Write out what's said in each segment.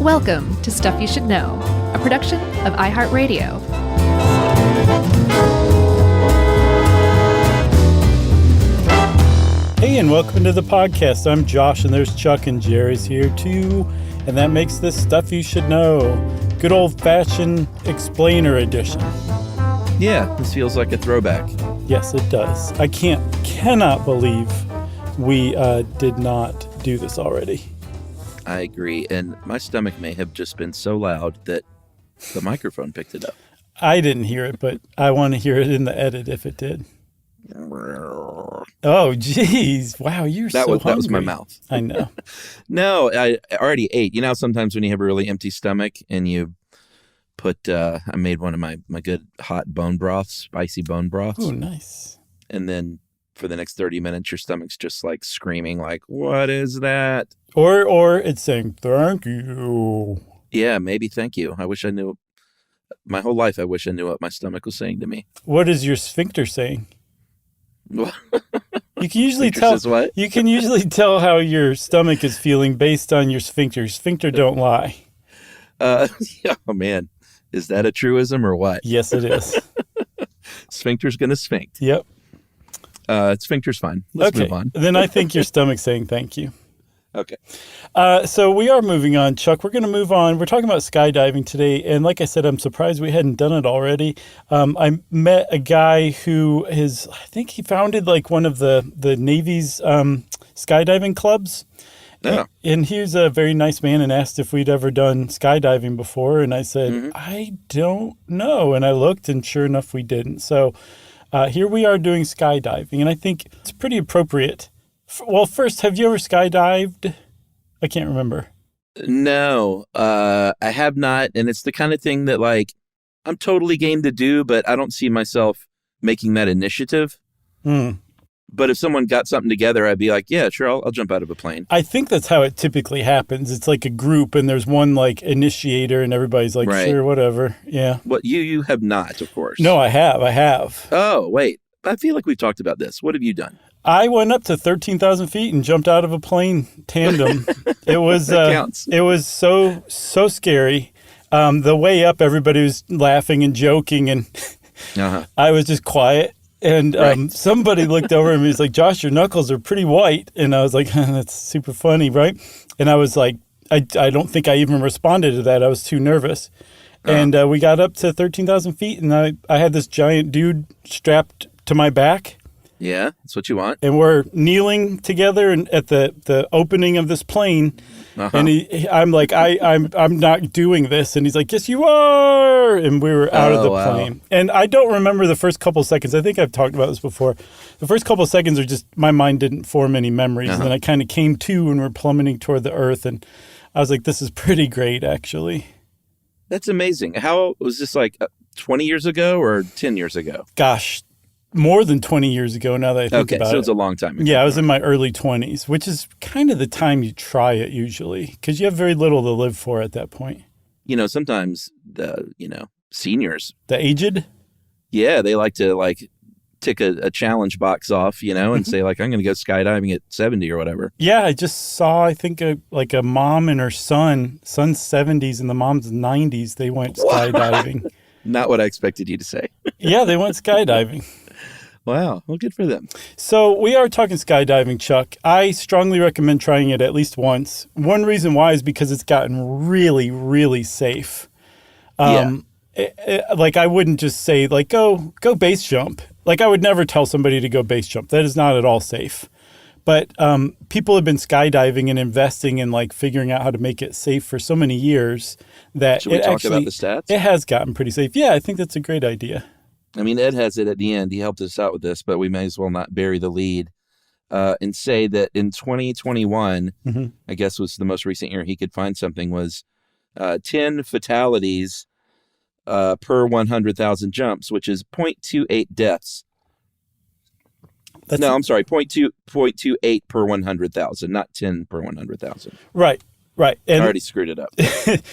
Welcome to Stuff You Should Know, a production of iHeartRadio. Hey, and welcome to the podcast. I'm Josh, and there's Chuck, and Jerry's here too. And that makes this Stuff You Should Know. Good old-fashioned explainer edition. Yeah, this feels like a throwback. Yes, it does. I cannot believe we did not do this already. I agree, and my stomach may have just been so loud that the microphone picked it up. I didn't hear it, but I want to hear it in the edit if it did. Oh, geez. Wow, you're so hungry. That was my mouth. I know. No, I already ate. You know, sometimes when you have a really empty stomach and you put, I made one of my good hot bone broths, spicy bone broths. Oh, nice. And then for the next 30 minutes, your stomach's just like screaming like, what is that? Or it's saying, thank you. Yeah, maybe thank you. I wish I knew. My whole life, I wish I knew what my stomach was saying to me. What is your sphincter saying? You can usually tell. You can usually tell how your stomach is feeling based on your sphincter. Sphincter don't lie. Oh man, is that a truism or what? Yes, it is. Sphincter's gonna sphinct. Yep. Sphincter's fine. Let's move on. Then I think your stomach's saying thank you. Okay. So we are moving on, Chuck. We're going to move on. We're talking about skydiving today. And like I said, I'm surprised we hadn't done it already. I met a guy who I think he founded like one of the Navy's skydiving clubs. Yeah. And he was a very nice man and asked if we'd ever done skydiving before. And I said, I don't know. And I looked, and sure enough, we didn't. So here we are doing skydiving. And I think it's pretty appropriate. Well, first, have you ever skydived? I can't remember. No, I have not. And it's the kind of thing that, like, I'm totally game to do, but I don't see myself making that initiative. But if someone got something together, I'd be like, yeah, sure, I'll jump out of a plane. I think that's how it typically happens. It's like a group, and there's one, like, initiator, and everybody's like, right. Sure, whatever. Yeah. Well, you have not, of course. No, I have. Oh, wait. I feel like we've talked about this. What have you done? I went up to 13,000 feet and jumped out of a plane tandem. It was it was so scary. The way up, everybody was laughing and joking, and I was just quiet. And somebody looked over and he was like, "Josh, your knuckles are pretty white." And I was like, "That's super funny, right?" And I was like, I don't think I even responded to that. I was too nervous. And we got up to 13,000 feet, and I had this giant dude strapped to my back. Yeah, that's what you want. And we're kneeling together and at the opening of this plane. And I'm like, I'm not doing this. And he's like, yes, you are. And we were out of the plane. And I don't remember the first couple seconds. I think I've talked about this before. The first couple seconds are just, my mind didn't form any memories. And then I kind of came to when we're plummeting toward the earth. And I was like, this is pretty great, actually. That's amazing. How was this, like 20 years ago or 10 years ago? Gosh, more than 20 years ago now that I think about it. Okay, so it's a long time ago. Yeah, I was in my early 20s, which is kind of the time you try it usually because you have very little to live for at that point. You know, sometimes the, seniors. The aged? Yeah, they like to, tick a challenge box off, and say, I'm going to go skydiving at 70 or whatever. Yeah, I just saw, I think, a mom and her son's 70s and the mom's 90s. They went skydiving. Not what I expected you to say. Yeah, they went skydiving. Wow. Well, good for them. So we are talking skydiving, Chuck. I strongly recommend trying it at least once. One reason why is because it's gotten really, really safe. I wouldn't just say, go base jump. I would never tell somebody to go base jump. That is not at all safe. But people have been skydiving and investing in figuring out how to make it safe for so many years that Should we talk about the stats? It has gotten pretty safe. Yeah, I think that's a great idea. I mean, Ed has it at the end. He helped us out with this, but we may as well not bury the lead and say that in 2021, I guess was the most recent year he could find something, was 10 fatalities per 100,000 jumps, which is 0.28 deaths. I'm sorry, 0.28 per 100,000, not 10 per 100,000. Right. And I already screwed it up.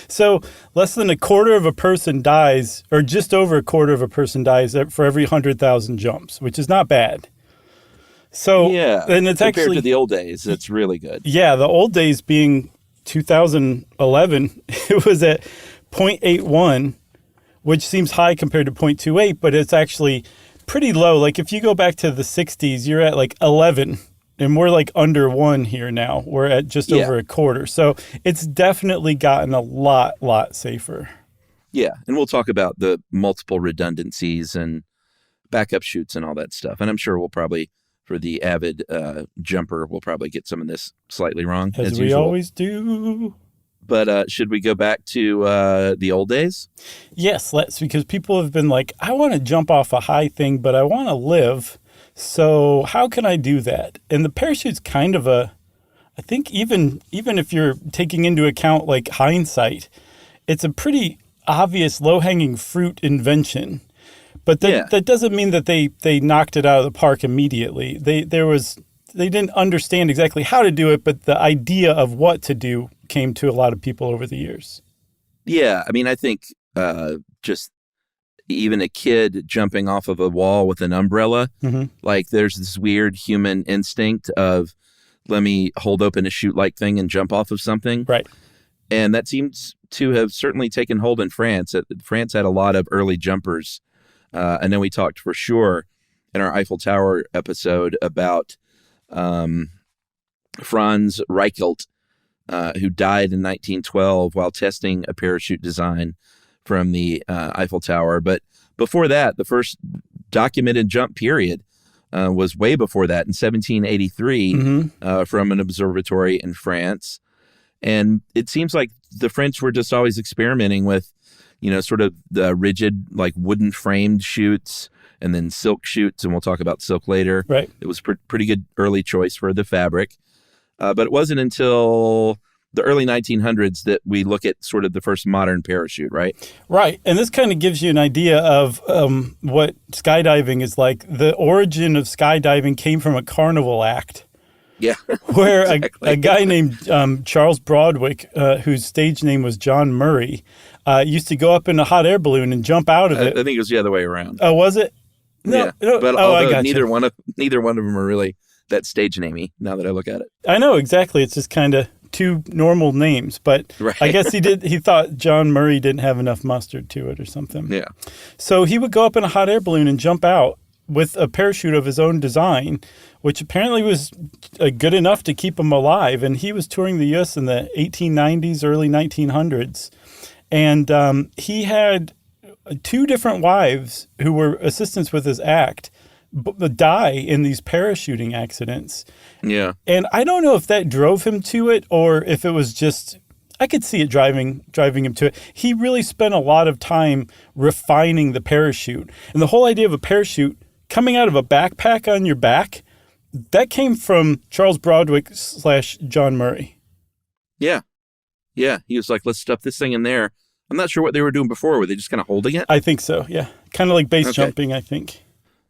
So less than a quarter of a person dies, or just over a quarter of a person dies for every 100,000 jumps, which is not bad. So yeah, and it's compared actually to the old days, it's really good. Yeah, the old days being 2011, it was at 0.81, which seems high compared to 0.28, but it's actually pretty low. Like if you go back to the 60s, you're at like 11, and we're like under 1 here now. We're at just over a quarter. So it's definitely gotten a lot safer. Yeah, and we'll talk about the multiple redundancies and backup chutes and all that stuff. And I'm sure we'll probably, for the avid jumper, we'll probably get some of this slightly wrong. As we usual. Always do. But should we go back to the old days? Yes, let's, because people have been like, I want to jump off a high thing, but I want to live. So how can I do that? And the parachute's kind of I think even if you're taking into account like hindsight, it's a pretty obvious low-hanging fruit invention. But that doesn't mean that they knocked it out of the park immediately. They didn't understand exactly how to do it, but the idea of what to do came to a lot of people over the years. Yeah, I mean, I think just even a kid jumping off of a wall with an umbrella, like there's this weird human instinct of, let me hold open a chute-like thing and jump off of something. Right. And that seems to have certainly taken hold in France. France had a lot of early jumpers. And then we talked for sure in our Eiffel Tower episode about Franz Reichelt, who died in 1912 while testing a parachute design from the Eiffel Tower. But before that, the first documented jump period was way before that in 1783 from an observatory in France. And it seems like the French were just always experimenting with, sort of the rigid, like wooden framed chutes and then silk chutes. And we'll talk about silk later. Right. It was pretty good early choice for the fabric. But it wasn't until the early 1900s that we look at sort of the first modern parachute, right? Right. And this kind of gives you an idea of what skydiving is like. The origin of skydiving came from a carnival act. Yeah, where exactly. a guy named Charles Broadwick, whose stage name was John Murray, used to go up in a hot air balloon and jump out of it. I think it was the other way around. Oh, was it? No, yeah, but I got neither one of them are really that stage namey. Now that I look at it, I know exactly. It's just kind of two normal names, but right. I guess he thought John Murray didn't have enough mustard to it or something. Yeah. So he would go up in a hot air balloon and jump out with a parachute of his own design, which apparently was good enough to keep him alive. And he was touring the U.S. in the 1890s, early 1900s. And he had 2 different wives who were assistants with his act die in these parachuting accidents. Yeah. And I don't know if that drove him to it or if it was just, I could see it driving him to it. He really spent a lot of time refining the parachute. And the whole idea of a parachute coming out of a backpack on your back, that came from Charles Broadwick / John Murray. Yeah. Yeah. He was like, let's stuff this thing in there. I'm not sure what they were doing before. Were they just kind of holding it? I think so, yeah. Kind of like base jumping, I think.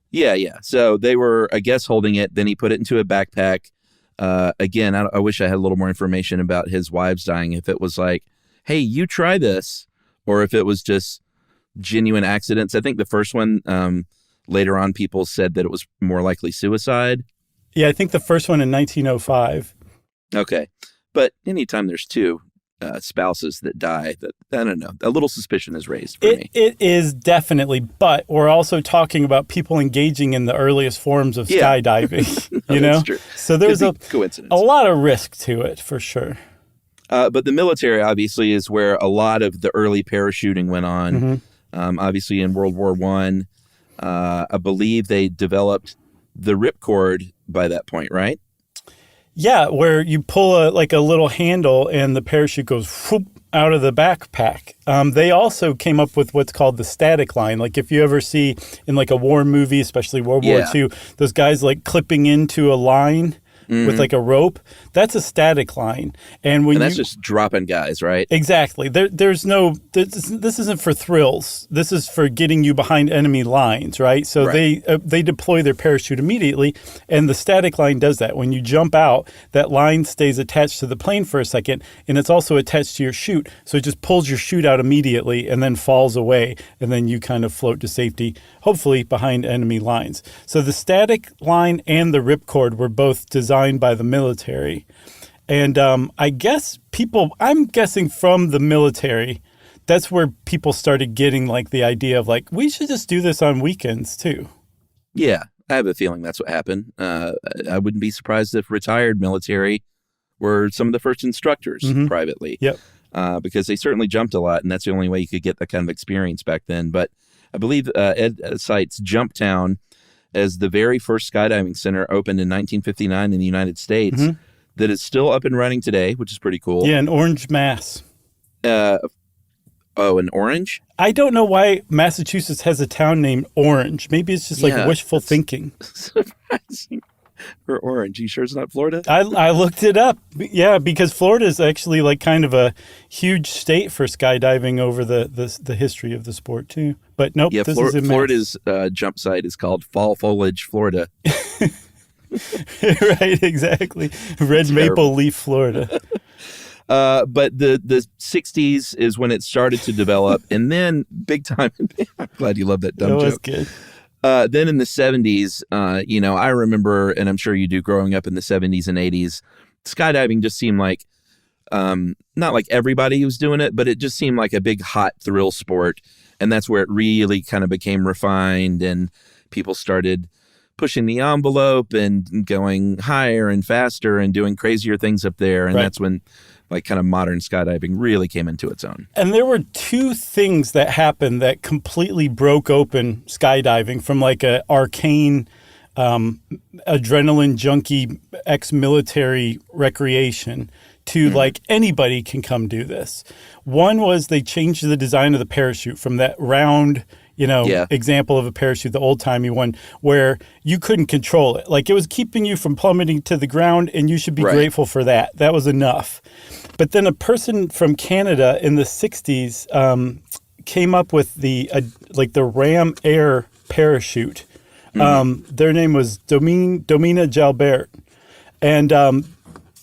Yeah, yeah. So they were, I guess, holding it. Then he put it into a backpack. Again, I wish I had a little more information about his wives dying. If it was like, hey, you try this, or if it was just genuine accidents. I think the first one, later on, people said that it was more likely suicide. Yeah, I think the first one in 1905. Okay. But anytime there's 2 spouses that die, that I don't know, a little suspicion is raised for me. It is definitely, but we're also talking about people engaging in the earliest forms of skydiving, you know? That's true. So there's a lot of risk to it, for sure. But the military, obviously, is where a lot of the early parachuting went on. Obviously, in World War I, I believe they developed the ripcord by that point, right? Yeah, where you pull a little handle and the parachute goes whoop out of the backpack. They also came up with what's called the static line. Like if you ever see in like a war movie, especially World War II, those guys like clipping into a line with like a rope, that's a static line. And that's just dropping guys, right? Exactly. This isn't for thrills. This is for getting you behind enemy lines, right? So they deploy their parachute immediately, and the static line does that. When you jump out, that line stays attached to the plane for a second, and it's also attached to your chute, so it just pulls your chute out immediately and then falls away, and then you kind of float to safety, hopefully behind enemy lines. So the static line and the ripcord were both designed by the military. And I guess I'm guessing from the military, that's where people started getting like the idea of like, we should just do this on weekends too. Yeah, I have a feeling that's what happened. I wouldn't be surprised if retired military were some of the first instructors privately. Yep. Because they certainly jumped a lot, and that's the only way you could get that kind of experience back then. But I believe Ed cites Jumptown as the very first skydiving center opened in 1959 in the United States that is still up and running today, which is pretty cool. Yeah, in Orange, Mass. In Orange? I don't know why Massachusetts has a town named Orange. Maybe it's just like wishful thinking. Surprising. For Orange. You sure it's not Florida? I looked it up. Yeah, because Florida is actually like kind of a huge state for skydiving over the history of the sport too. But nope, yeah, this is in Florida's jump site is called Fall Foliage, Florida. Right, exactly. Red Maple Leaf, Florida. But the 60s is when it started to develop, and then big time. I'm glad you love that dumb joke. That was good. Then in the 70s, I remember, and I'm sure you do, growing up in the 70s and 80s, skydiving just seemed like, not like everybody was doing it, but it just seemed like a big hot thrill sport. And that's where it really kind of became refined, and people started pushing the envelope and going higher and faster and doing crazier things up there. And that's when like kind of modern skydiving really came into its own. And there were two things that happened that completely broke open skydiving from like a arcane, adrenaline junkie, ex-military recreation to like anybody can come do this. One was they changed the design of the parachute from that round, example of a parachute, the old-timey one, where you couldn't control it. Like it was keeping you from plummeting to the ground, and you should be grateful for that. That was enough. But then a person from Canada in the 60s came up with the Ram Air parachute. Their name was Domina Jalbert. And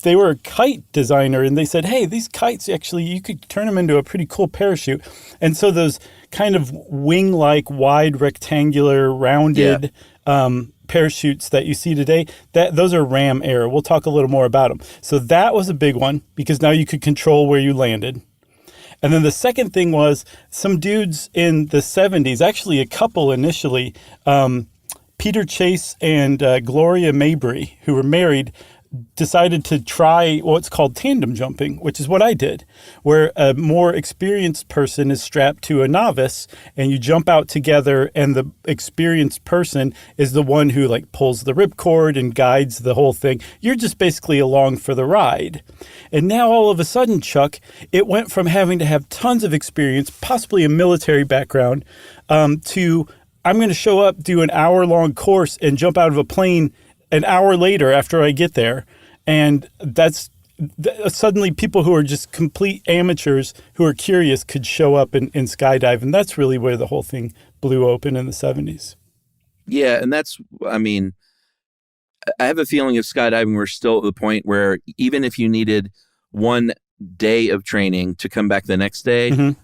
they were a kite designer, and they said, hey, these kites, actually, you could turn them into a pretty cool parachute. And so those kind of wing-like, wide, rectangular, rounded parachutes that you see today, those are Ram Air. We'll talk a little more about them. So that was a big one, because now you could control where you landed. And then the second thing was some dudes in the 70s, actually a couple initially, Peter Chase and Gloria Mabry, who were married, decided to try what's called tandem jumping, which is what I did, where a more experienced person is strapped to a novice and you jump out together, and the experienced person is the one who like pulls the ripcord and guides the whole thing. You're just basically along for the ride. And now all of a sudden, Chuck, it went from having to have tons of experience, possibly a military background, to I'm going to show up, do an hour-long course, and jump out of a plane an hour later after I get there. And that's suddenly people who are just complete amateurs who are curious could show up and skydive. And that's really where the whole thing blew open in the 70s. Yeah. And I have a feeling of skydiving, we're still at the point where even if you needed one day of training to come back the next day,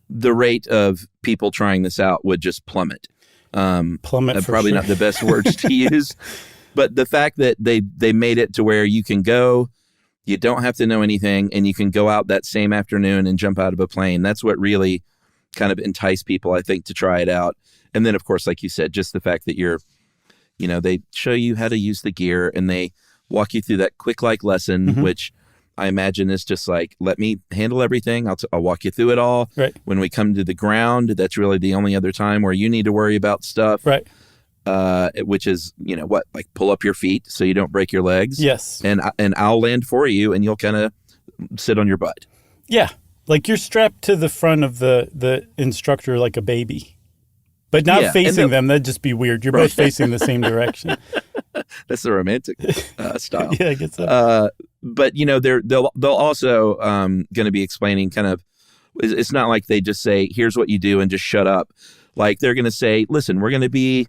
the rate of people trying this out would just plummet. Plummet, probably sure. Not the best words to use. But the fact that they made it to where you can go, you don't have to know anything, and you can go out that same afternoon and jump out of a plane. That's what really kind of enticed people, I think, to try it out. And then, of course, like you said, just the fact that they show you how to use the gear, and they walk you through that quick like lesson, which I imagine is just like, let me handle everything. I'll walk you through it all. Right. When we come to the ground, that's really the only other time where you need to worry about stuff. Right. Which is, like pull up your feet so you don't break your legs. Yes. And I'll land for you, and you'll kind of sit on your butt. Yeah. Like you're strapped to the front of the instructor like a baby. But not facing them. That'd just be weird. You're both facing the same direction. That's the romantic style. Yeah, I guess so. But, they'll also going to be explaining kind of, it's not like they just say, here's what you do and just shut up. Like they're going to say, listen, we're going to be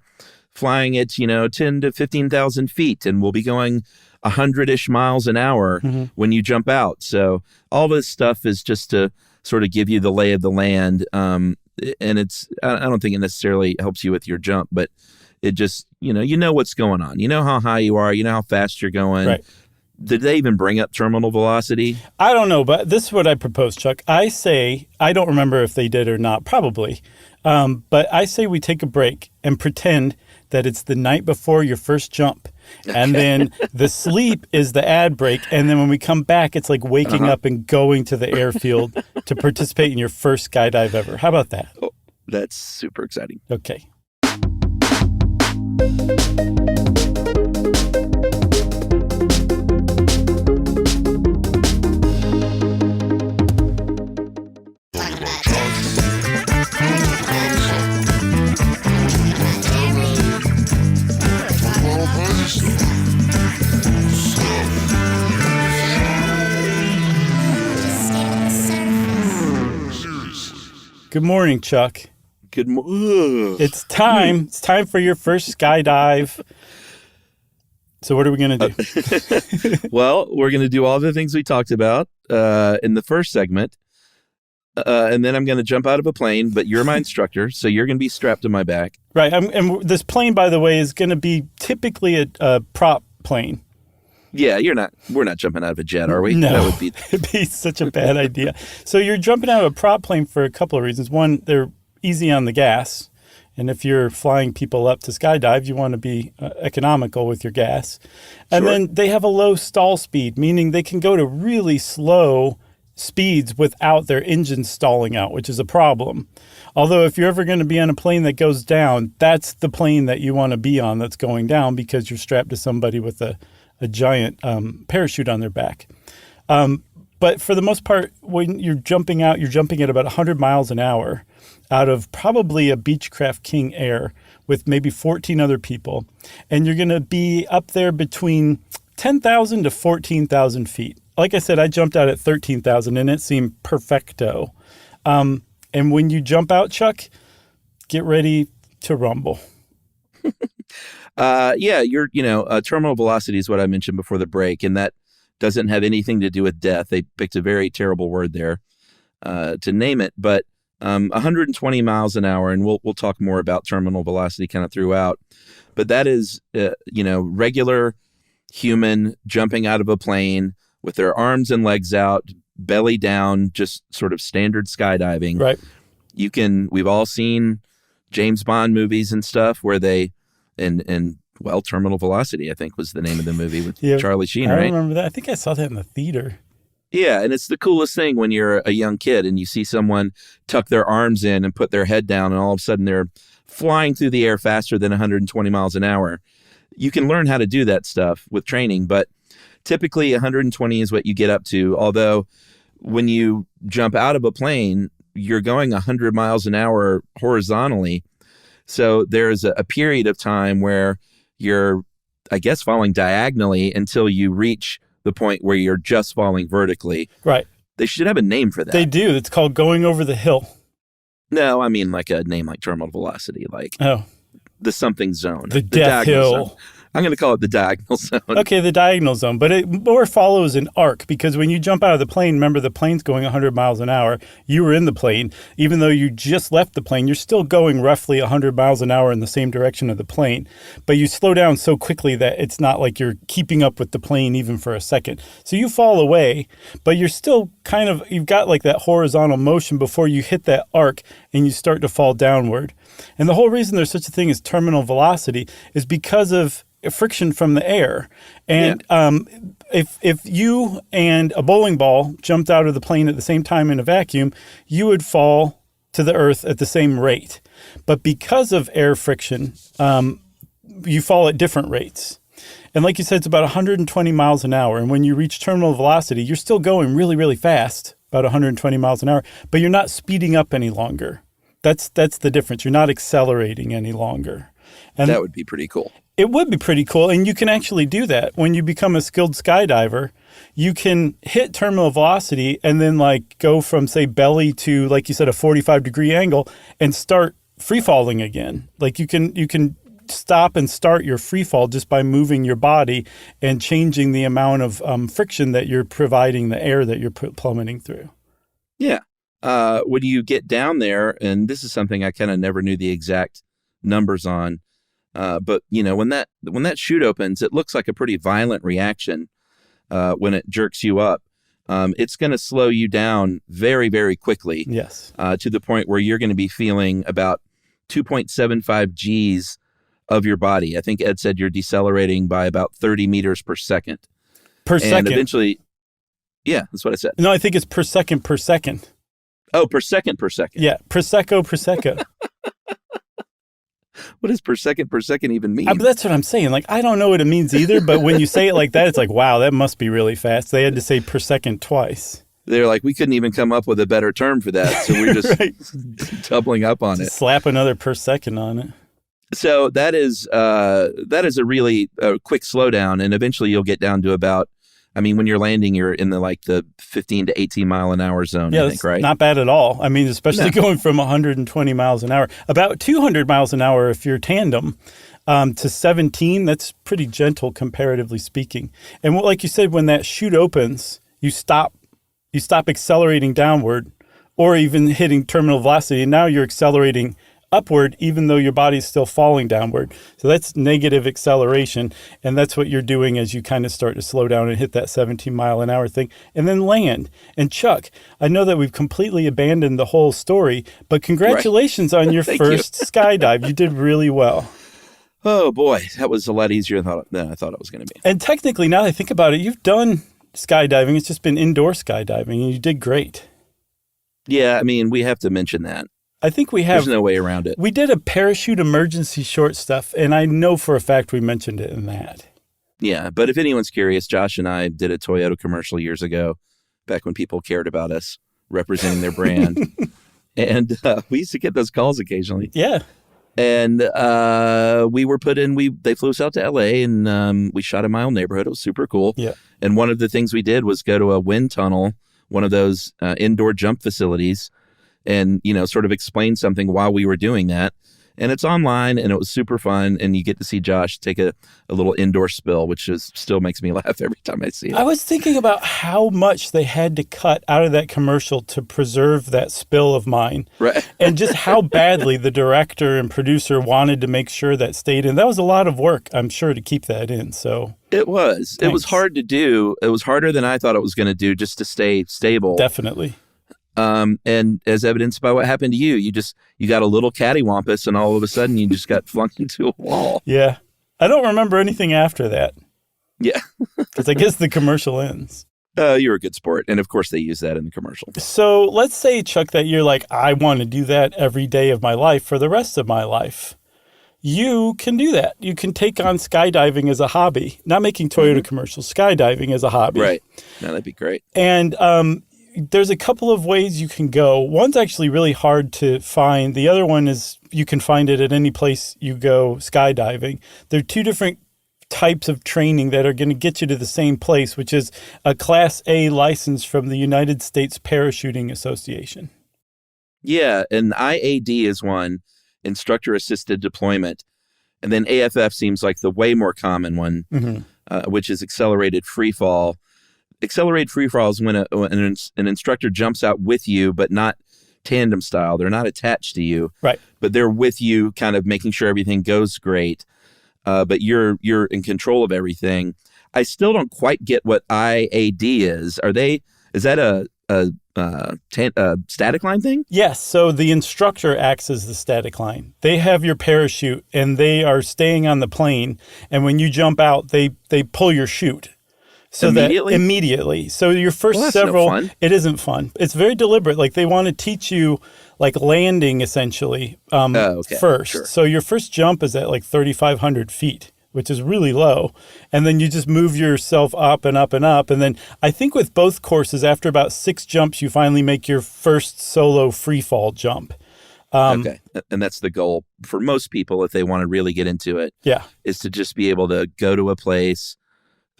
flying at, 10 to 15,000 feet, and we'll be going 100-ish miles an hour when you jump out. So all this stuff is just to sort of give you the lay of the land. And I don't think it necessarily helps you with your jump, but it just, you know what's going on. You know how high you are, you know how fast you're going. Right. did they even bring up terminal velocity? I don't know, but this is what I propose, Chuck. I say, I don't remember if they did or not, probably. But I say we take a break and pretend that it's the night before your first jump. And then the sleep is the ad break. And then when we come back, it's like waking up and going to the airfield to participate in your first skydive ever. How about that? Oh, that's super exciting. Okay. Good morning, Chuck. Good morning. It's time. It's time for your first skydive. So what are we going to do? Well, we're going to do all the things we talked about in the first segment. And then I'm going to jump out of a plane, but you're my instructor, so you're going to be strapped to my back. Right. And this plane, by the way, is going to be typically a prop plane. Yeah, we're not jumping out of a jet, are we? No, that would be it'd be such a bad idea. So you're jumping out of a prop plane for a couple of reasons. One, they're easy on the gas. And if you're flying people up to skydive, you want to be economical with your gas. And then they have a low stall speed, meaning they can go to really slow speeds without their engines stalling out, which is a problem. Although if you're ever going to be on a plane that goes down, that's the plane that you want to be on that's going down because you're strapped to somebody with a giant parachute on their back. But for the most part, when you're jumping out, you're jumping at about 100 miles an hour out of probably a Beechcraft King Air with maybe 14 other people. And you're going to be up there between 10,000 to 14,000 feet. Like I said, I jumped out at 13,000 and it seemed perfecto. And when you jump out, Chuck, get ready to rumble. Terminal velocity is what I mentioned before the break, and that doesn't have anything to do with death. They picked a very terrible word there to name it, but 120 miles an hour, and we'll talk more about terminal velocity kind of throughout. But that is, regular human jumping out of a plane with their arms and legs out, belly down, just sort of standard skydiving. Right. We've all seen James Bond movies and stuff where they, Terminal Velocity, I think was the name of the movie with Charlie Sheen, right? I remember that. I think I saw that in the theater. Yeah, and it's the coolest thing when you're a young kid and you see someone tuck their arms in and put their head down and all of a sudden they're flying through the air faster than 120 miles an hour. You can learn how to do that stuff with training, but typically 120 is what you get up to, although when you jump out of a plane, you're going 100 miles an hour horizontally. So there's a period of time where you're, I guess, falling diagonally until you reach the point where you're just falling vertically. Right. They should have a name for that. They do. It's called going over the hill. No, I mean like a name like terminal velocity, like the something zone. The death hill. Zone. I'm going to call it the diagonal zone. Okay, the diagonal zone. But it more follows an arc because when you jump out of the plane, remember the plane's going 100 miles an hour. You were in the plane. Even though you just left the plane, you're still going roughly 100 miles an hour in the same direction of the plane. But you slow down so quickly that it's not like you're keeping up with the plane even for a second. So you fall away, but you're still you've got like that horizontal motion before you hit that arc and you start to fall downward. And the whole reason there's such a thing as terminal velocity is because of friction from the air. And if you and a bowling ball jumped out of the plane at the same time in a vacuum, you would fall to the earth at the same rate. But because of air friction, you fall at different rates. And like you said, it's about 120 miles an hour. And when you reach terminal velocity, you're still going really, really fast, about 120 miles an hour, but you're not speeding up any longer. That's the difference. You're not accelerating any longer. And that would be pretty cool. It would be pretty cool. And you can actually do that. When you become a skilled skydiver, you can hit terminal velocity and then go from, say, belly to, like you said, a 45-degree angle and start free falling again. Like you can stop and start your free fall just by moving your body and changing the amount of friction that you're providing the air that you're plummeting through. Yeah. When you get down there, and this is something I kind of never knew the exact numbers on, but when that chute opens, it looks like a pretty violent reaction. when it jerks you up, it's going to slow you down very, very quickly. Yes. To the point where you're going to be feeling about 2.75 Gs of your body. I think Ed said you're decelerating by about 30 meters per second. Per second. And eventually, yeah, that's what I said. No, I think it's per second per second. Oh, per second per second. Yeah, prosecco. What does per second even mean? That's what I'm saying. Like, I don't know what it means either, but when you say it like that, it's like, wow, that must be really fast. They had to say per second twice. They're like, we couldn't even come up with a better term for that, so we're just right. doubling up on Just it. Slap another per second on it. So that is a really quick slowdown, and eventually you'll get down to about, I mean, when you're landing, you're in the 15 to 18 mile an hour zone, yeah, I think, right? Not bad at all. I mean, especially going from 120 miles an hour, about 200 miles an hour if you're tandem, to 17, that's pretty gentle comparatively speaking. And like you said, when that chute opens, you stop accelerating downward or even hitting terminal velocity, and now you're accelerating upward, even though your body's still falling downward. So that's negative acceleration. And that's what you're doing as you kind of start to slow down and hit that 17 mile an hour thing and then land. And Chuck, I know that we've completely abandoned the whole story, but congratulations on your first skydive. You did really well. Oh boy, that was a lot easier than I thought it was going to be. And technically, now that I think about it, you've done skydiving. It's just been indoor skydiving and you did great. Yeah, I mean, we have to mention that. I think we have. There's no way around it. We did a parachute emergency short stuff, and I know for a fact we mentioned it in that. Yeah, but if anyone's curious, Josh and I did a Toyota commercial years ago, back when people cared about us representing their brand. And we used to get those calls occasionally. Yeah. And we were they flew us out to LA, and we shot in my own neighborhood. It was super cool. Yeah. And one of the things we did was go to a wind tunnel, one of those indoor jump facilities, and, sort of explain something while we were doing that. And it's online, and it was super fun. And you get to see Josh take a little indoor spill, which still makes me laugh every time I see it. I was thinking about how much they had to cut out of that commercial to preserve that spill of mine. Right. And just how badly the director and producer wanted to make sure that stayed in. That was a lot of work, I'm sure, to keep that in. So it was. Thanks. It was hard to do. It was harder than I thought it was going to do just to stay stable. Definitely. And as evidenced by what happened to you, you got a little cattywampus, and all of a sudden you just got flunked into a wall. Yeah. I don't remember anything after that. Yeah. Because I guess the commercial ends. You're a good sport. And of course they use that in the commercial. So let's say, Chuck, that you're like, I want to do that every day of my life for the rest of my life. You can do that. You can take on skydiving as a hobby, not making Toyota commercials, skydiving as a hobby. Right. No, that'd be great. And, there's a couple of ways you can go. One's actually really hard to find. The other one is you can find it at any place you go skydiving. There are two different types of training that are going to get you to the same place, which is a Class A license from the United States Parachuting Association. Yeah, and IAD is one, instructor assisted deployment. And then AFF seems like the way more common one, which is accelerated free fall. Accelerated free fall is when an instructor jumps out with you, but not tandem style. They're not attached to you, right? But they're with you, kind of making sure everything goes great. But you're in control of everything. I still don't quite get what IAD is. Is that a static line thing? Yes. So the instructor acts as the static line. They have your parachute, and they are staying on the plane. And when you jump out, they pull your chute. So immediately. So your first several, no fun. It isn't fun. It's very deliberate. Like they want to teach you like landing essentially first. Sure. So your first jump is at like 3,500 feet, which is really low. And then you just move yourself up and up and up. And then I think with both courses, after about 6 jumps, you finally make your first solo free fall jump. Okay. And that's the goal for most people if they want to really get into it. Yeah. Is to just be able to go to a place.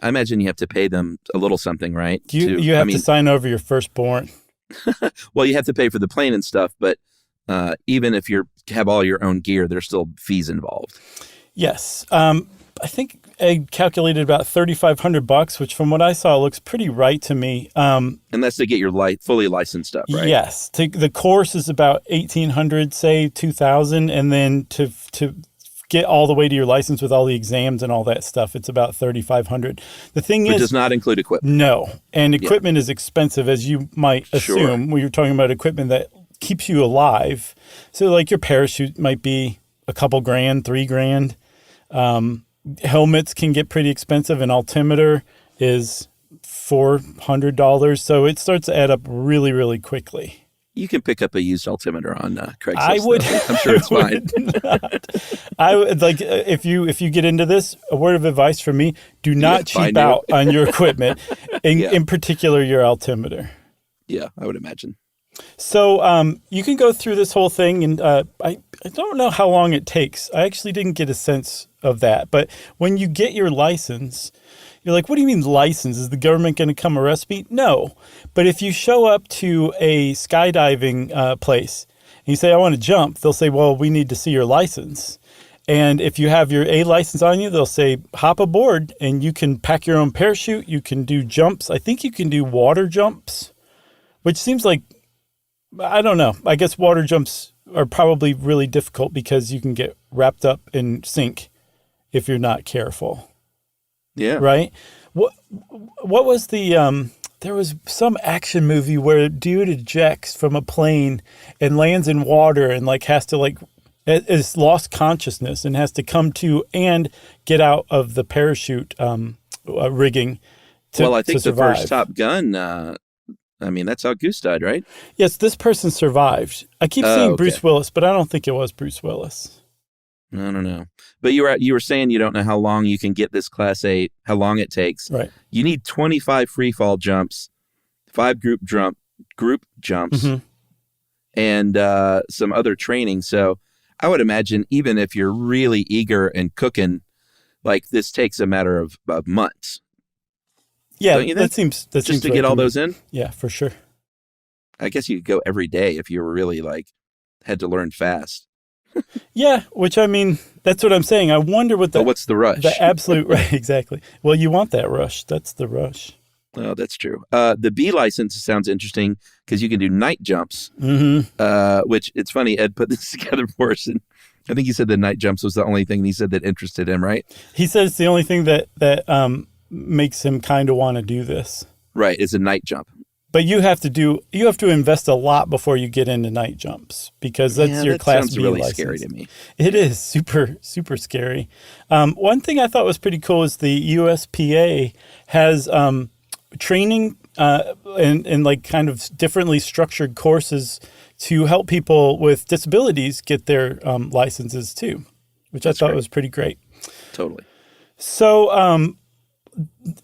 I imagine you have to pay them a little something, right? You have to sign over your firstborn. Well, you have to pay for the plane and stuff, but even if you have all your own gear, there's still fees involved. Yes. I think I calculated about $3,500, which from what I saw looks pretty right to me. And that's to get your fully licensed up, right? Yes. The course is about $1,800, say $2,000, and then to get all the way to your license with all the exams and all that stuff, it's about $3,500. The thing is, it does not include equipment. No, and equipment is expensive, as you might assume. Sure. We were talking about equipment that keeps you alive. So like your parachute might be a couple grand, $3,000. Helmets can get pretty expensive. An altimeter is $400. So it starts to add up really, really quickly. You can pick up a used altimeter on Craigslist. I would. I'm sure it's fine. I would like if you get into this. A word of advice from me: do not cheap out on your equipment, in particular your altimeter. Yeah, I would imagine. So you can go through this whole thing, and I don't know how long it takes. I actually didn't get a sense of that. But when you get your license, you're like, what do you mean license? Is the government going to come arrest me? No. But if you show up to a skydiving place and you say, I want to jump, they'll say, well, we need to see your license. And if you have your A license on you, they'll say, hop aboard, and you can pack your own parachute. You can do jumps. I think you can do water jumps, which seems like, I don't know. I guess water jumps are probably really difficult because you can get wrapped up in sink if you're not careful. Yeah. Right? What was the there was some action movie where a dude ejects from a plane and lands in water and like has to like is lost consciousness and has to come to and get out of the parachute rigging I think the survive. first Top Gun that's how Goose died, right? Yes, this person survived. I keep seeing Bruce Willis, but I don't think it was Bruce Willis. I don't know. But you were saying you don't know how long you can get this Class 8, how long it takes. Right. You need 25 free fall jumps, 5 group jumps, and some other training. So I would imagine even if you're really eager and cooking, like this takes a matter of months. Yeah, don't you think? that seems just to right get all me. those in. Yeah, for sure. I guess you could go every day if you were really like had to learn fast. Yeah, which I mean, that's what I'm saying. I wonder what what's the rush? The absolute right, exactly. Well, you want that rush. That's the rush. Oh, that's true. The B license sounds interesting because you can do night jumps, which it's funny. Ed put this together for us, and I think he said the night jumps was the only thing he said that interested him, right? He said it's the only thing that makes him kind of want to do this. Right, it's a night jump. But you have to invest a lot before you get into night jumps because that's your Class B really license. Scary to me. It is super, super scary. One thing I thought was pretty cool is the USPA has training and like kind of differently structured courses to help people with disabilities get their licenses too, which I thought was pretty great. Totally. So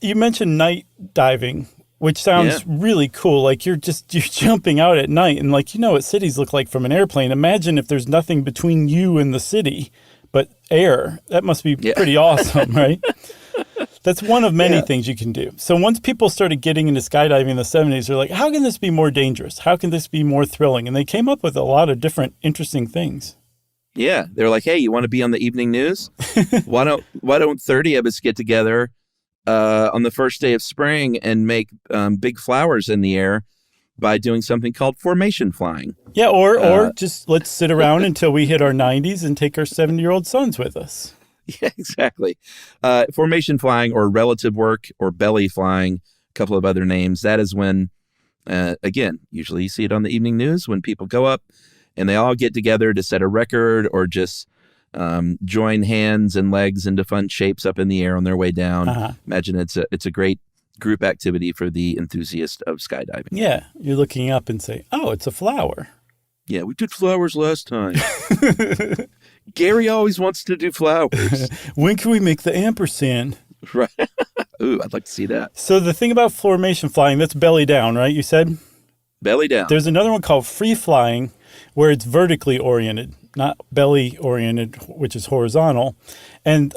you mentioned night diving, which sounds really cool. Like you're jumping out at night and like, you know what cities look like from an airplane. Imagine if there's nothing between you and the city but air. That must be pretty awesome, right? That's one of many things you can do. So once people started getting into skydiving in the 70s, they're like, how can this be more dangerous? How can this be more thrilling? And they came up with a lot of different interesting things. Yeah. They're like, hey, you want to be on the evening news? Why don't 30 of us get together on the first day of spring and make big flowers in the air by doing something called formation flying. Yeah, or just let's sit around until we hit our 90s and take our 70-year-old sons with us. Yeah, exactly. Formation flying or relative work or belly flying, a couple of other names. That is when, again, usually you see it on the evening news when people go up and they all get together to set a record or just join hands and legs into fun shapes up in the air on their way down. Imagine it's a great group activity for the enthusiast of skydiving. Yeah, you're looking up and say, oh, it's a flower. Yeah, we did flowers last time. Gary always wants to do flowers. When can we make the ampersand? Right. Ooh, I'd like to see that. So the thing about formation flying, that's belly down, right? You said? Belly down. There's another one called free flying where it's vertically oriented, not belly oriented, which is horizontal. And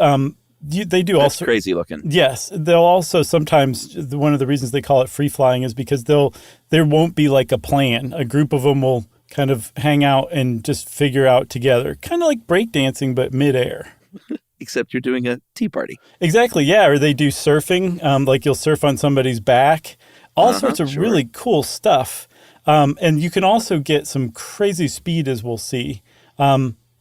they do That's also crazy looking. Yes, they'll also sometimes one of the reasons they call it free flying is because there won't be like a plan. A group of them will kind of hang out and just figure out together, kind of like breakdancing but midair. Except you're doing a tea party. Exactly, yeah. Or they do surfing, like you'll surf on somebody's back. All sorts of really cool stuff. And you can also get some crazy speed, as we'll see.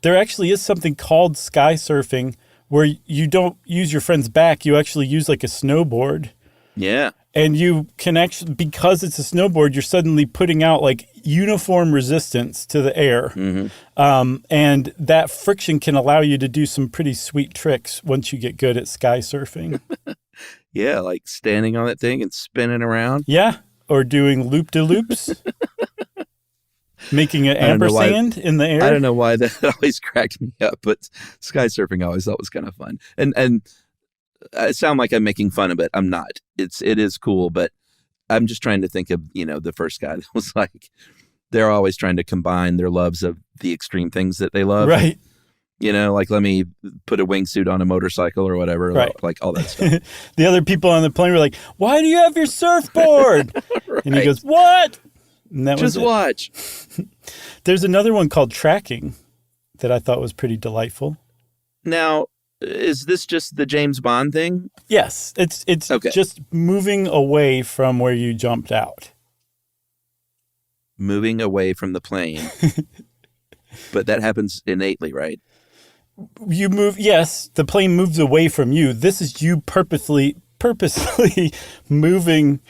there actually is something called sky surfing where you don't use your friend's back. You actually use like a snowboard. Yeah. And you can actually, because it's a snowboard, you're suddenly putting out like uniform resistance to the air. Mm-hmm. And that friction can allow you to do some pretty sweet tricks once you get good at sky surfing. Yeah, like standing on that thing and spinning around. Yeah, or doing loop-de-loops. Making an ampersand in the air. I don't know why that always cracked me up, but sky surfing I always thought was kind of fun. And I sound like I'm making fun of it. I'm not. It is cool, but I'm just trying to think of, the first guy that was like, they're always trying to combine their loves of the extreme things that they love. Right. Like let me put a wingsuit on a motorcycle or whatever, right. Like all that stuff. The other people on the plane were like, why do you have your surfboard? Right. And he goes, what? And that just was watch. There's another one called tracking that I thought was pretty delightful. Now, is this just the James Bond thing? Yes. It's okay. Just moving away from where you jumped out. Moving away from the plane. But that happens innately, right? You move, yes, the plane moves away from you. This is you purposely moving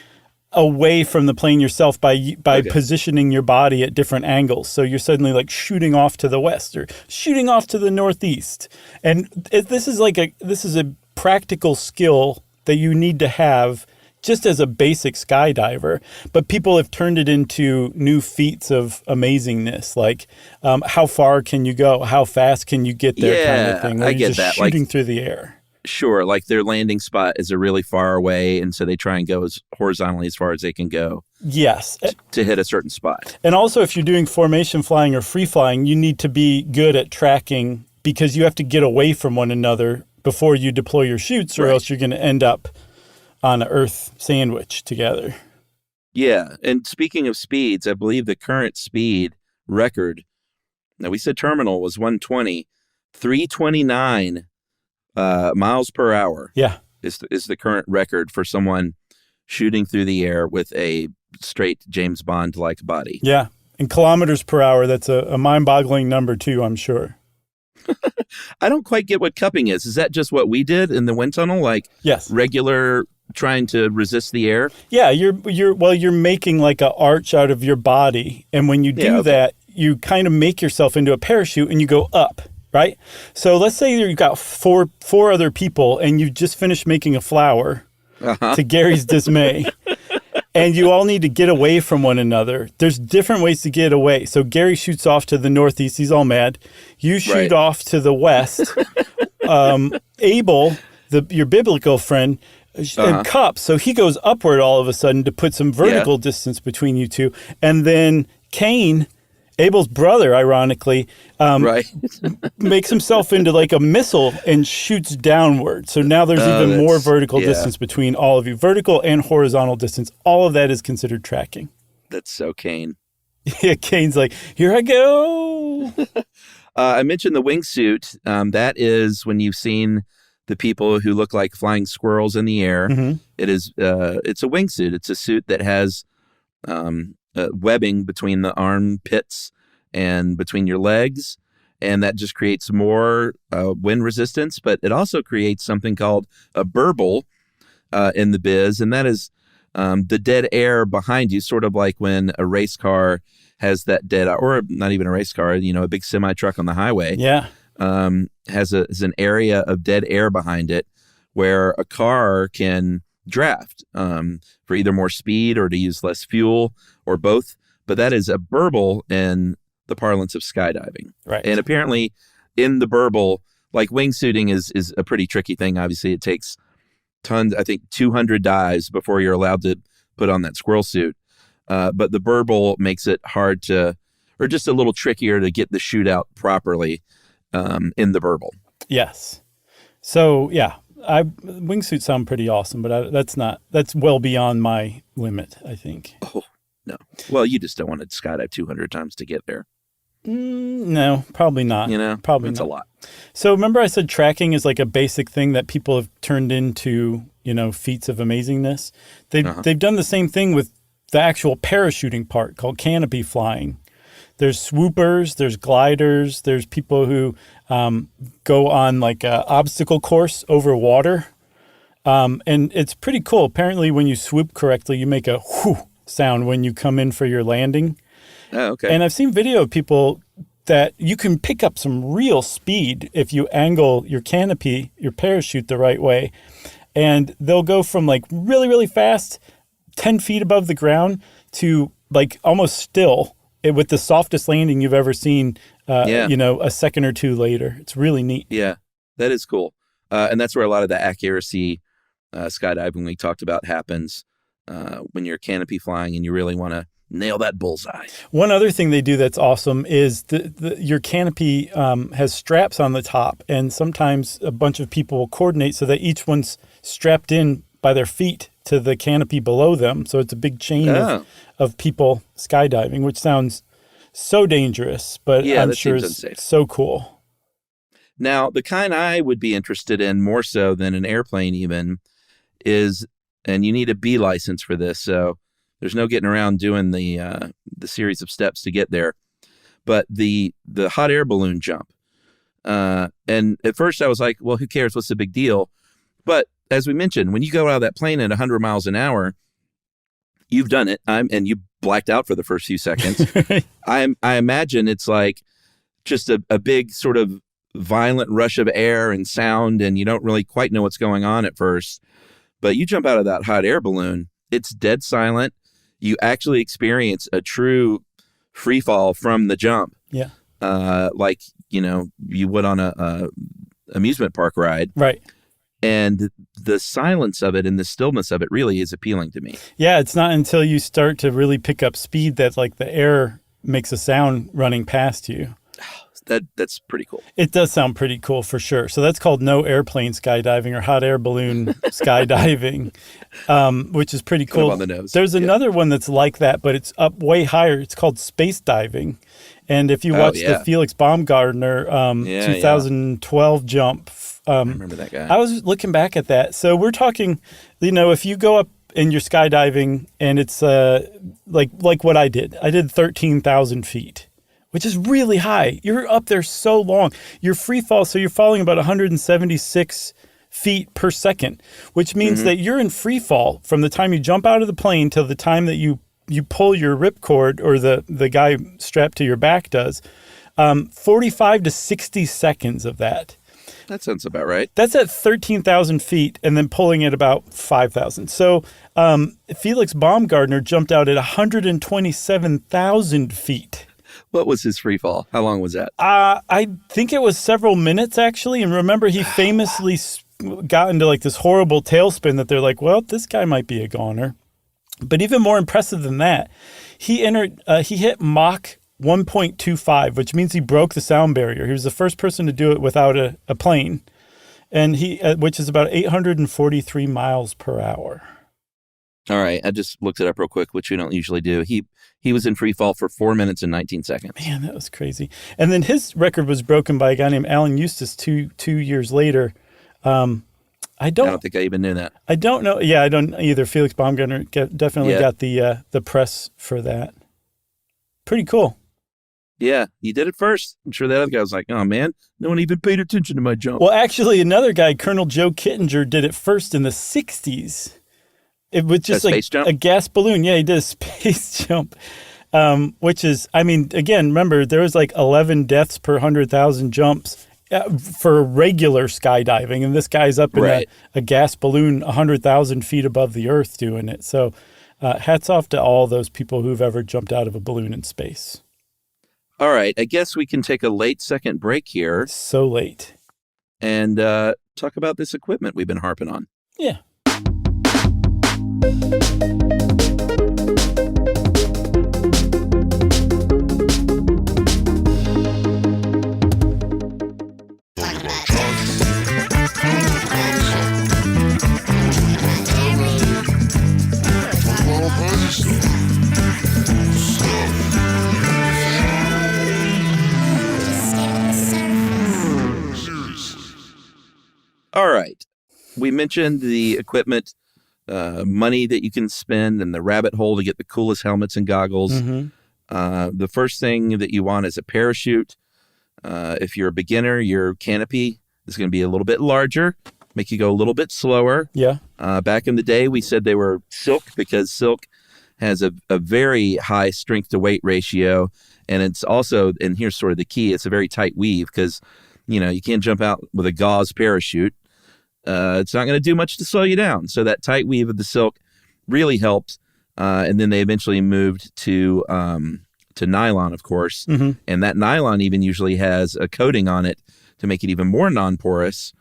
away from the plane yourself by okay. Positioning your body at different angles. So you're suddenly like shooting off to the west or shooting off to the northeast. And this is a practical skill that you need to have just as a basic skydiver. But people have turned it into new feats of amazingness, like how far can you go? How fast can you get there kind of thing. Where I get just that. Shooting through the air. Sure, like their landing spot is a really far away, and so they try and go as horizontally as far as they can go. Yes. To hit a certain spot. And also, if you're doing formation flying or free flying, you need to be good at tracking because you have to get away from one another before you deploy your chutes, or else you're going to end up on an earth sandwich together. Yeah, and speaking of speeds, I believe the current speed record, now we said terminal was 120, 329 miles per hour. Yeah, is the current record for someone shooting through the air with a straight James Bond-like body. Yeah, in kilometers per hour, that's a mind-boggling number too, I'm sure. I don't quite get what cupping is. Is that just what we did in the wind tunnel? Like yes. Regular trying to resist the air? Yeah, you're making like an arch out of your body, and when you do that, you kind of make yourself into a parachute and you go up. Right? So let's say you've got four other people and you've just finished making a flower to Gary's dismay. And you all need to get away from one another. There's different ways to get away. So Gary shoots off to the northeast. He's all mad. You shoot off to the west. Abel, your biblical friend, cups. So he goes upward all of a sudden to put some vertical distance between you two. And then Cain, Abel's brother, ironically, makes himself into like a missile and shoots downward. So now there's even more vertical distance between all of you. Vertical and horizontal distance. All of that is considered tracking. That's so Cain. Yeah, Cain's like, here I go. I mentioned the wingsuit. That is when you've seen the people who look like flying squirrels in the air. Mm-hmm. It's a wingsuit. It's a suit that has webbing between the armpits and between your legs, and that just creates more wind resistance, but it also creates something called a burble in the biz, and that is the dead air behind you, sort of like when a race car has that dead, or not even a race car, a big semi truck on the highway has an area of dead air behind it where a car can draft for either more speed or to use less fuel or both. But that is a burble in the parlance of skydiving. Right. And apparently in the burble, like wingsuiting is a pretty tricky thing. Obviously, it takes tons, I think 200 dives before you're allowed to put on that squirrel suit. But the burble makes it hard to, or just a little trickier to get the chute out properly in the burble. Yes. So, yeah. Wingsuits sound pretty awesome, but that's well beyond my limit, I think. Oh, no. Well, you just don't want to skydive 200 times to get there. No, probably not. Probably that's not. A lot. So remember I said tracking is like a basic thing that people have turned into, feats of amazingness. They've done the same thing with the actual parachuting part called canopy flying. There's swoopers, there's gliders, there's people who go on like an obstacle course over water. And it's pretty cool. Apparently, when you swoop correctly, you make a whoo sound when you come in for your landing. Oh, okay. And I've seen video of people that you can pick up some real speed if you angle your canopy, your parachute the right way. And they'll go from like really, really fast, 10 feet above the ground, to like almost still with the softest landing you've ever seen, a second or two later. It's really neat. Yeah, that is cool. And that's where a lot of the accuracy skydiving we talked about happens when you're canopy flying and you really want to nail that bullseye. One other thing they do that's awesome is your canopy has straps on the top, and sometimes a bunch of people will coordinate so that each one's strapped in by their feet to the canopy below them. So it's a big chain of people skydiving, which sounds so dangerous, but I'm sure it's so cool. Now, the kind I would be interested in more so than an airplane even is, and you need a B license for this, so there's no getting around doing the series of steps to get there. But the hot air balloon jump. And at first I was like, well, who cares? What's the big deal? But as we mentioned, when you go out of that plane at 100 miles an hour, you've done it, and you blacked out for the first few seconds. I imagine it's like just a big sort of violent rush of air and sound, and you don't really quite know what's going on at first. But you jump out of that hot air balloon, it's dead silent. You actually experience a true free fall from the jump. Yeah. Like, you would on a amusement park ride. Right. And the silence of it and the stillness of it really is appealing to me. Yeah, it's not until you start to really pick up speed that like the air makes a sound running past you. That's pretty cool. It does sound pretty cool for sure. So that's called no airplane skydiving or hot air balloon skydiving, which is pretty cool. On the nose. There's another one that's like that, but it's up way higher. It's called space diving. And if you watch the Felix Baumgartner 2012 jump, I remember that guy. I was looking back at that. So we're talking, if you go up in your skydiving and it's like what I did 13,000 feet. Which is really high. You're up there so long. Your free fall, so you're falling about 176 feet per second, which means that you're in free fall from the time you jump out of the plane till the time that you pull your ripcord, or the guy strapped to your back does, 45 to 60 seconds of that. That sounds about right. That's at 13,000 feet and then pulling at about 5,000. So Felix Baumgartner jumped out at 127,000 feet. What was his free fall? How long was that? I think it was several minutes, actually. And remember, he famously got into like this horrible tailspin that they're like, well, this guy might be a goner. But even more impressive than that, he hit Mach 1.25, which means he broke the sound barrier. He was the first person to do it without a plane, and which is about 843 miles per hour. All right, I just looked it up real quick, which we don't usually do. He was in free fall for 4 minutes and 19 seconds. Man, that was crazy. And then his record was broken by a guy named Alan Eustace two years later. I don't think I even knew that. I don't know. Yeah, I don't either. Felix Baumgartner definitely got the press for that. Pretty cool. Yeah, he did it first. I'm sure the other guy was like, oh, man, no one even paid attention to my jump. Well, actually, another guy, Colonel Joe Kittinger, did it first in the 60s. It was just like a gas balloon. Yeah, he did a space jump, which is, I mean, again, remember, there was like 11 deaths per 100,000 jumps for regular skydiving. And this guy's up in a gas balloon 100,000 feet above the earth doing it. So hats off to all those people who've ever jumped out of a balloon in space. All right. I guess we can take a late second break here. So late. And talk about this equipment we've been harping on. Yeah. All right. We mentioned the equipment, money that you can spend, and the rabbit hole to get the coolest helmets and goggles. The first thing that you want is a parachute. If you're a beginner, your canopy is going to be a little bit larger, make you go a little bit slower. Yeah. Back in the day, we said they were silk because silk has a very high strength to weight ratio. And it's also, and here's sort of the key, it's a very tight weave because, you can't jump out with a gauze parachute. It's not going to do much to slow you down. So that tight weave of the silk really helps. And then they eventually moved to nylon, of course. Mm-hmm. And that nylon even usually has a coating on it to make it even more non-porous.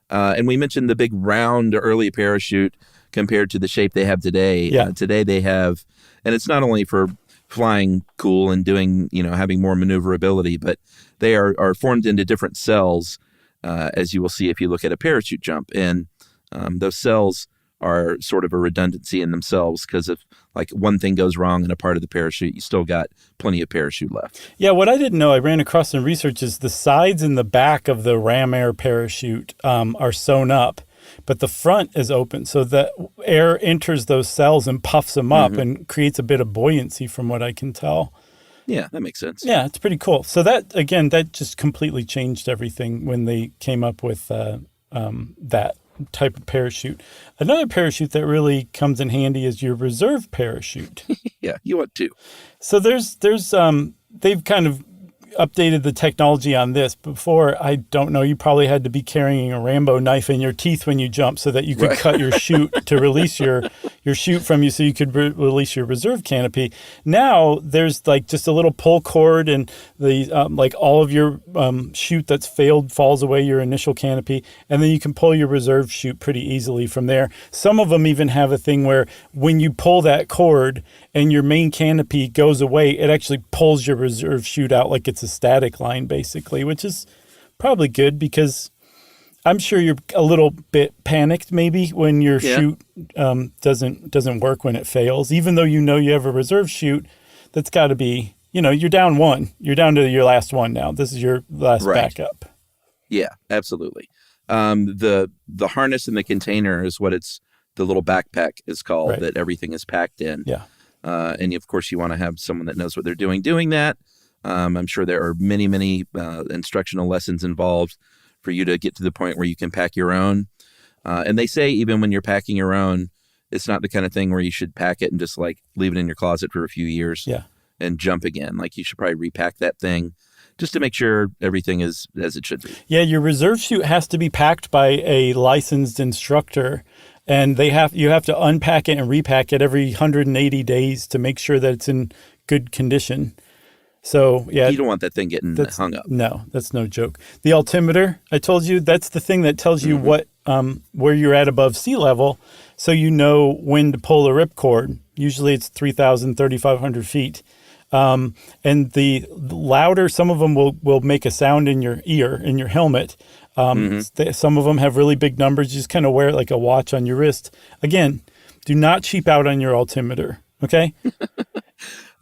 And we mentioned the big round early parachute compared to the shape they have today. Yeah. Today they have, and it's not only for flying cool and doing, having more maneuverability, but they are formed into different cells, as you will see if you look at a parachute jump. And those cells are sort of a redundancy in themselves because if like one thing goes wrong in a part of the parachute, you still got plenty of parachute left. Yeah, what I didn't know, I ran across in research, is the sides and the back of the ram air parachute are sewn up, but the front is open. So the air enters those cells and puffs them up and creates a bit of buoyancy from what I can tell. Yeah, that makes sense. Yeah, it's pretty cool. So that just completely changed everything when they came up with that type of parachute. Another parachute that really comes in handy is your reserve parachute. Yeah, you want to. So there's they've kind of updated the technology on this. Before, I don't know, you probably had to be carrying a Rambo knife in your teeth when you jump so that you could cut your chute to release your chute from you so you could release your reserve canopy. Now there's like just a little pull cord and the like all of your chute that's failed falls away, your initial canopy, and then you can pull your reserve chute pretty easily from there. Some of them even have a thing where when you pull that cord and your main canopy goes away, it actually pulls your reserve chute out like it's a static line, basically, which is probably good because I'm sure you're a little bit panicked maybe when your chute doesn't work when it fails. Even though you have a reserve chute, that's got to be, you're down one. You're down to your last one now. This is your last backup. Yeah, absolutely. The harness in the container is what the little backpack is called that everything is packed in. Yeah. And of course, you want to have someone that knows what they're doing that. I'm sure there are many, many instructional lessons involved for you to get to the point where you can pack your own. And they say even when you're packing your own, it's not the kind of thing where you should pack it and just like leave it in your closet for a few years and jump again. Like you should probably repack that thing just to make sure everything is as it should be. Yeah, your reserve chute has to be packed by a licensed instructor. And you have to unpack it and repack it every 180 days to make sure that it's in good condition. So, yeah. You don't want that thing getting hung up. No, that's no joke. The altimeter, I told you, that's the thing that tells you what where you're at above sea level, so you know when to pull the ripcord. Usually it's 3,000, 3,500 feet. And the louder, some of them will make a sound in your ear, in your helmet. Some of them have really big numbers. You just kind of wear it like a watch on your wrist. Again, do not cheap out on your altimeter, okay?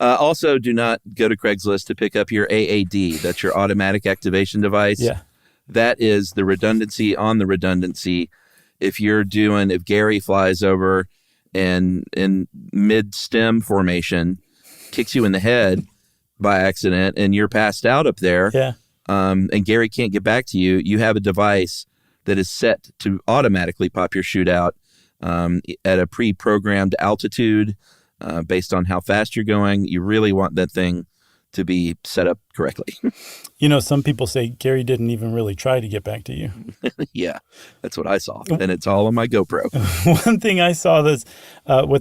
Also, do not go to Craigslist to pick up your AAD. That's your automatic activation device. Yeah. That is the redundancy on the redundancy. If Gary flies over and in mid-stem formation kicks you in the head by accident and you're passed out up there, and Gary can't get back to you, you have a device that is set to automatically pop your chute out at a pre-programmed altitude based on how fast you're going. You really want that thing to be set up correctly. Some people say Gary didn't even really try to get back to you. Yeah, that's what I saw. And it's all on my GoPro. One thing I saw with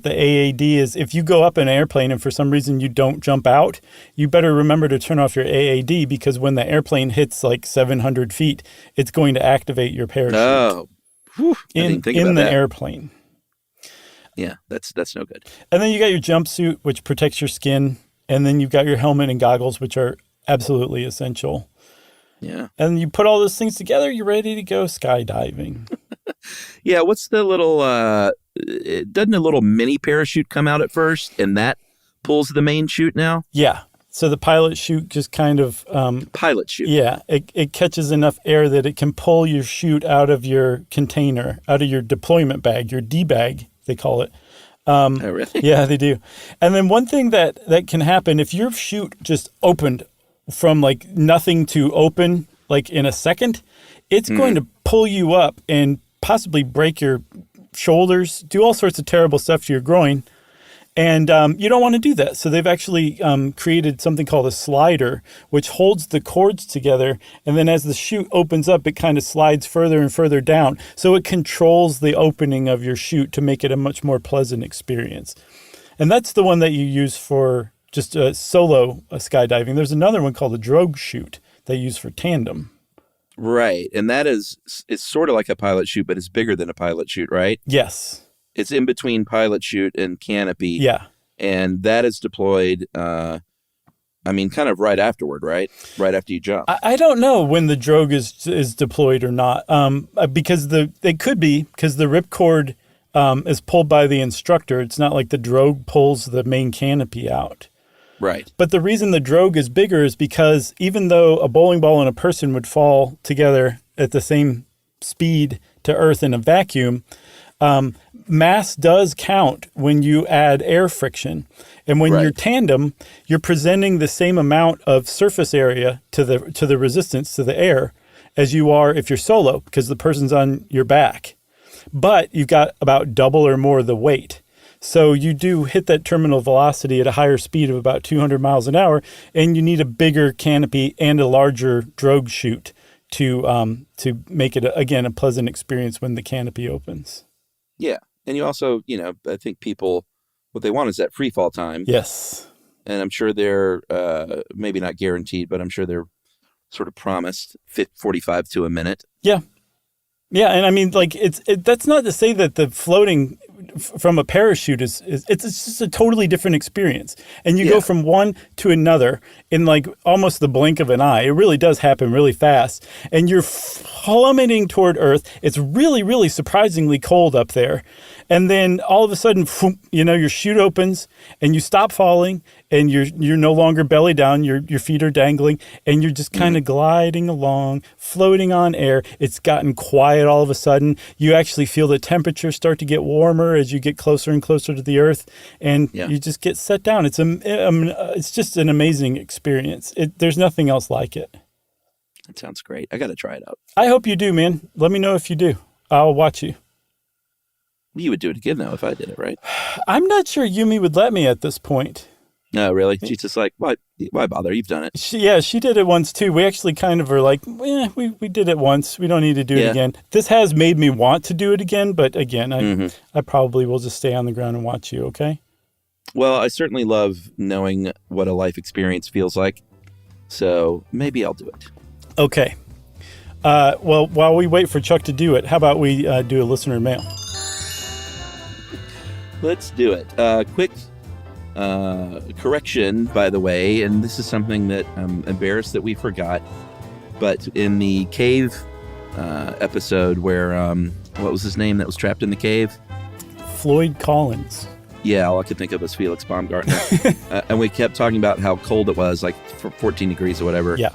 the AAD is if you go up in an airplane and for some reason you don't jump out, you better remember to turn off your AAD because when the airplane hits like 700 feet, it's going to activate your parachute. Oh, whew, in the airplane. Yeah, that's no good. And then you got your jumpsuit, which protects your skin. And then you've got your helmet and goggles, which are absolutely essential. Yeah. And you put all those things together, you're ready to go skydiving. Yeah, what's the little, doesn't a little mini parachute come out at first and that pulls the main chute now? Yeah. So the pilot chute just kind of... pilot chute. Yeah. It catches enough air that it can pull your chute out of your container, out of your deployment bag, your D-bag, they call it. Oh, really? Yeah, they do. And then one thing that can happen, if your chute just opened from like nothing to open like in a second, it's going to pull you up and possibly break your shoulders, do all sorts of terrible stuff to your groin. And you don't want to do that. So they've actually created something called a slider, which holds the cords together. And then as the chute opens up, it kind of slides further and further down. So it controls the opening of your chute to make it a much more pleasant experience. And that's the one that you use for just solo skydiving. There's another one called a drogue chute that you use for tandem. Right. And that it's sort of like a pilot chute, but it's bigger than a pilot chute, right? Yes. It's in between pilot chute and canopy. Yeah. And that is deployed, kind of right afterward, right? Right after you jump. I don't know when the drogue is deployed or not, because the ripcord is pulled by the instructor. It's not like the drogue pulls the main canopy out. Right. But the reason the drogue is bigger is because even though a bowling ball and a person would fall together at the same speed to Earth in a vacuum, mass does count when you add air friction. And when you're tandem, you're presenting the same amount of surface area to the resistance to the air as you are if you're solo, because the person's on your back. But you've got about double or more the weight. So you do hit that terminal velocity at a higher speed of about 200 miles an hour, and you need a bigger canopy and a larger drogue chute to make it, again, a pleasant experience when the canopy opens. Yeah. And you also, I think people, what they want is that free fall time. Yes. And I'm sure they're maybe not guaranteed, but I'm sure they're sort of promised 45 to a minute. Yeah. Yeah. And I mean, like, that's not to say that the floating from a parachute it's just a totally different experience. And you go from one to another in like almost the blink of an eye. It really does happen really fast. And you're plummeting toward Earth. It's really, really surprisingly cold up there. And then all of a sudden, your chute opens and you stop falling and you're no longer belly down. Your feet are dangling and you're just kind of gliding along, floating on air. It's gotten quiet all of a sudden. You actually feel the temperature start to get warmer as you get closer and closer to the Earth, and you just get set down. It's just an amazing experience. There's nothing else like it. That sounds great. I got to try it out. I hope you do, man. Let me know if you do. I'll watch you. You would do it again, though, if I did it, right? I'm not sure Yumi would let me at this point. No, really? She's just like, why bother? You've done it. She did it once, too. We actually kind of were like, we did it once. We don't need to do it again. This has made me want to do it again, but again, I probably will just stay on the ground and watch you, okay? Well, I certainly love knowing what a life experience feels like, so maybe I'll do it. Okay. Well, while we wait for Chuck to do it, how about we do a listener mail? Let's do it. Quick correction, by the way, and this is something that I'm embarrassed that we forgot, but in the cave episode where, what was his name that was trapped in the cave? Floyd Collins. Yeah, all I could think of was Felix Baumgartner. And we kept talking about how cold it was, like 14 degrees or whatever. Yeah.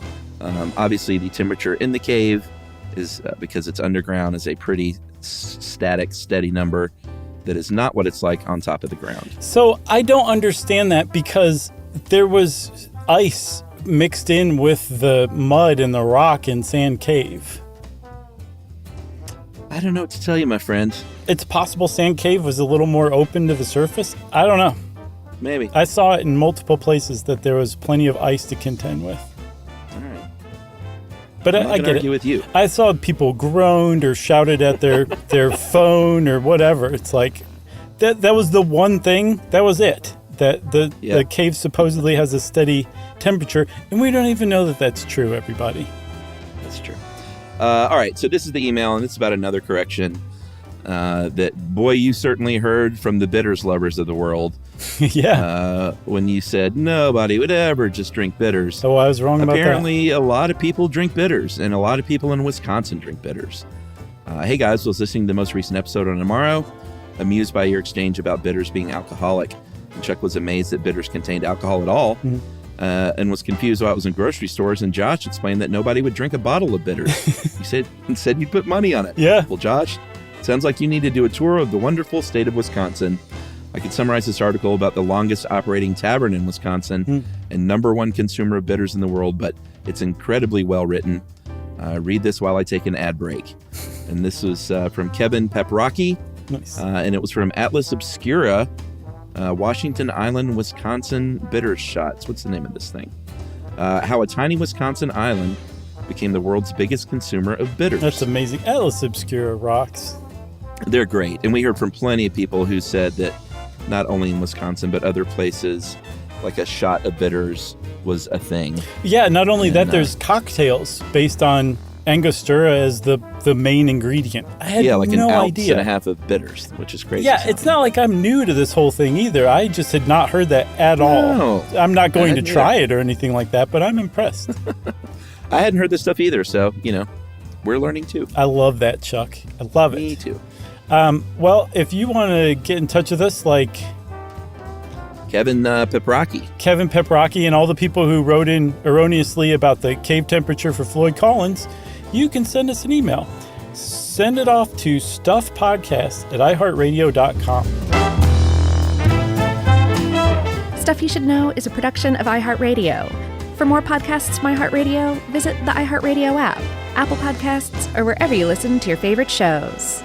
Obviously, the temperature in the cave is, because it's underground, is a pretty static, steady number. That is not what it's like on top of the ground. So I don't understand that, because there was ice mixed in with the mud and the rock in Sand Cave. I don't know what to tell you, my friend. It's possible Sand Cave was a little more open to the surface. I don't know. Maybe. I saw it in multiple places that there was plenty of ice to contend with. All right. But I get argue it. With you. I saw people groaned or shouted at their phone or whatever. It's like that was the one thing. That was it. That the cave supposedly has a steady temperature, and we don't even know that that's true, everybody. That's true. All right, so this is the email, and it's about another correction that, boy, you certainly heard from the bitters lovers of the world. Yeah. When you said nobody would ever just drink bitters. Oh, I was wrong about that. Apparently, a lot of people drink bitters, and a lot of people in Wisconsin drink bitters. Hey, guys, was listening to the most recent episode on Tomorrow, amused by your exchange about bitters being alcoholic. And Chuck was amazed that bitters contained alcohol at all, and was confused why it was in grocery stores. And Josh explained that nobody would drink a bottle of bitters. You said you'd put money on it. Yeah. Well, Josh, sounds like you need to do a tour of the wonderful state of Wisconsin. I could summarize this article about the longest operating tavern in Wisconsin and number one consumer of bitters in the world, but it's incredibly well written. Read this while I take an ad break. And this was from Kevin Peprocki. Nice. And it was from Atlas Obscura, Washington Island, Wisconsin Bitter Shots. What's the name of this thing? How a tiny Wisconsin island became the world's biggest consumer of bitters. That's amazing. Atlas Obscura rocks. They're great. And we heard from plenty of people who said that not only in Wisconsin, but other places, like a shot of bitters was a thing. Yeah, not only that, there's cocktails based on Angostura as the main ingredient. I had like no an ounce idea. and a half of bitters, which is crazy. Yeah, it's not like I'm new to this whole thing either. I just had not heard that at all. No, I'm not going to try it or anything like that, but I'm impressed. I hadn't heard this stuff either, so, we're learning too. I love that, Chuck. I love it. Me too. Well, if you want to get in touch with us, like Kevin Peprocki and all the people who wrote in erroneously about the cave temperature for Floyd Collins, you can send us an email. Send it off to stuffpodcast@iheartradio.com. Stuff You Should Know is a production of iHeartRadio. For more podcasts from iHeartRadio, visit the iHeartRadio app, Apple Podcasts, or wherever you listen to your favorite shows.